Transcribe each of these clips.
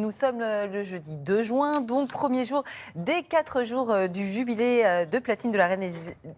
Nous sommes le jeudi 2 juin, donc premier jour des 4 jours du jubilé de platine de la reine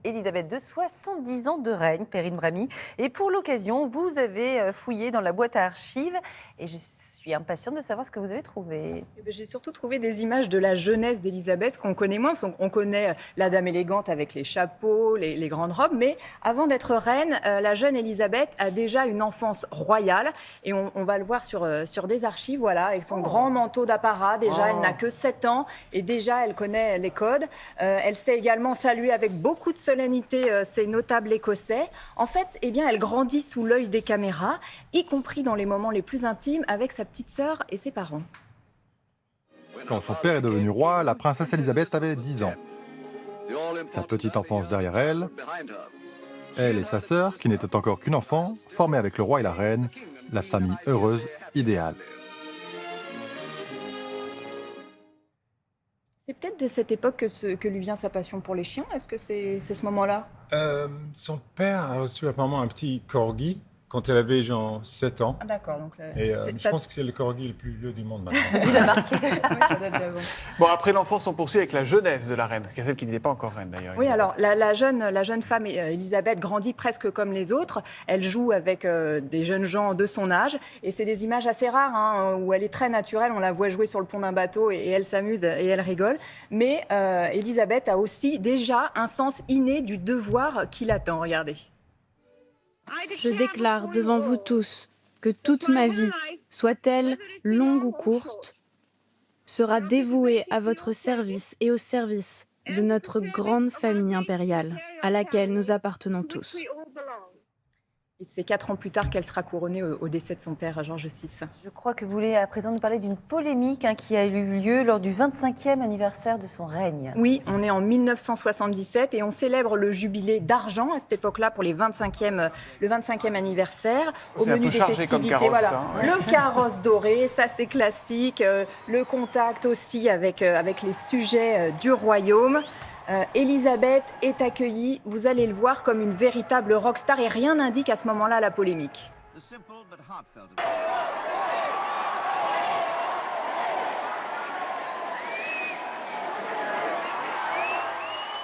Elisabeth II, 70 ans de règne, Perrine Brami. Et pour l'occasion, vous avez fouillé dans la boîte à archives et je suis impatiente de savoir ce que vous avez trouvé. J'ai surtout trouvé des images de la jeunesse d'Elisabeth qu'on connaît moins. On connaît la dame élégante avec les chapeaux, les grandes robes, mais avant d'être reine, la jeune Elisabeth a déjà une enfance royale et on va le voir sur des archives, voilà, avec son grand manteau d'apparat. Déjà, elle n'a que 7 ans et déjà, elle connaît les codes. Elle sait également saluer avec beaucoup de solennité ses notables écossais. En fait, eh bien, elle grandit sous l'œil des caméras, y compris dans les moments les plus intimes avec sa petite sœur et ses parents. Quand son père est devenu roi, la princesse Elisabeth avait 10 ans. Sa petite enfance derrière elle, elle et sa sœur, qui n'était encore qu'une enfant, formaient avec le roi et la reine la famille heureuse idéale. C'est peut-être de cette époque que lui vient sa passion pour les chiens. Est-ce que c'est ce moment-là? Son père a reçu apparemment un petit corgi quand elle avait genre 7 ans. Ah, d'accord. Donc, Et je pense que c'est le corgi le plus vieux du monde maintenant. Il a marqué. oui, ça date d'avant. Bon, après l'enfance, on poursuit avec la jeunesse de la reine, celle qui n'était pas encore reine d'ailleurs. Oui, alors la jeune femme Elisabeth grandit presque comme les autres. Elle joue avec des jeunes gens de son âge et c'est des images assez rares hein, où elle est très naturelle. On la voit jouer sur le pont d'un bateau et elle s'amuse et elle rigole. Mais Elisabeth a aussi déjà un sens inné du devoir qui l'attend. Regardez. Je déclare devant vous tous que toute ma vie, soit-elle longue ou courte, sera dévouée à votre service et au service de notre grande famille impériale, à laquelle nous appartenons tous. Et c'est 4 ans plus tard qu'elle sera couronnée au décès de son père, George VI. Je crois que vous voulez à présent nous parler d'une polémique qui a eu lieu lors du 25e anniversaire de son règne. Oui, on est en 1977 et on célèbre le jubilé d'argent à cette époque-là pour le 25e anniversaire. C'est un peu chargé comme carrosse, voilà, hein, ouais. Le carrosse doré, ça c'est classique. Le contact aussi avec les sujets du royaume. Elisabeth est accueillie, vous allez le voir, comme une véritable rockstar et rien n'indique à ce moment-là la polémique.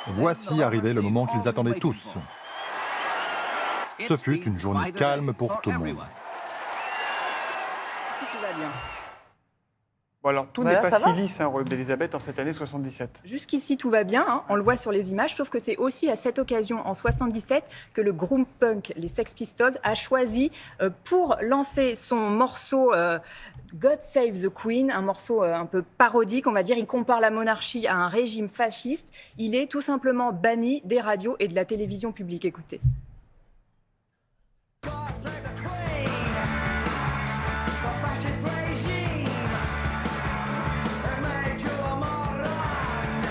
Voici arrivé le moment qu'ils attendaient tous. Ce fut une journée calme pour tout le monde. Si tout va bien. Bon, alors, tout Voilà, n'est pas ça va si lisse, hein, au royaume d'Elisabeth en cette année 77. Jusqu'ici, tout va bien, hein, on le voit sur les images, sauf que c'est aussi à cette occasion, en 77, que le groupe punk, les Sex Pistols, a choisi pour lancer son morceau God Save the Queen, un morceau un peu parodique, on va dire. Il compare la monarchie à un régime fasciste. Il est tout simplement banni des radios et de la télévision publique. Écoutez.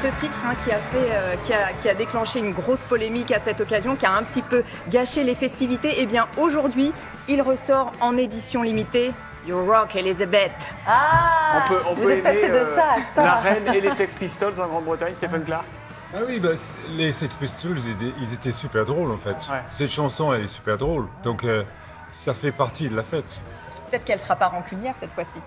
Ce titre qui a déclenché une grosse polémique à cette occasion, qui a un petit peu gâché les festivités, eh bien aujourd'hui, il ressort en édition limitée. You rock, Elizabeth. Ah, On vous peut êtes passé aimer de ça à ça. la reine et les Sex Pistols en Grande-Bretagne, Stephen Clark. Ah oui, bah, les Sex Pistols, ils étaient super drôles en fait. Ouais. Cette chanson, elle est super drôle. Donc ça fait partie de la fête. Peut-être qu'elle ne sera pas rancunière cette fois-ci.